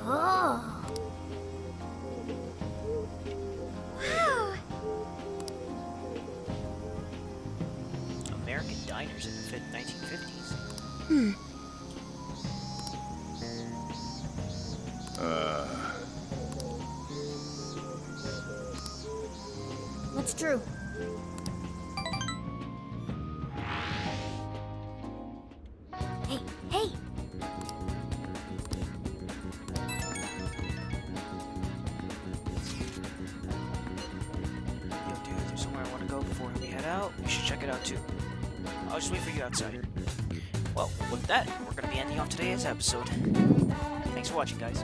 Speaker 2: Oh. Wow.
Speaker 1: American diners in the 1950s.
Speaker 2: Hmm.
Speaker 6: What's true?
Speaker 2: Hey, hey!
Speaker 1: Yo, dude, there's somewhere I want to go before we head out. You should check it out too. I'll just wait for you outside. Well, with that, we're going to be ending off today's episode. Thanks for watching, guys.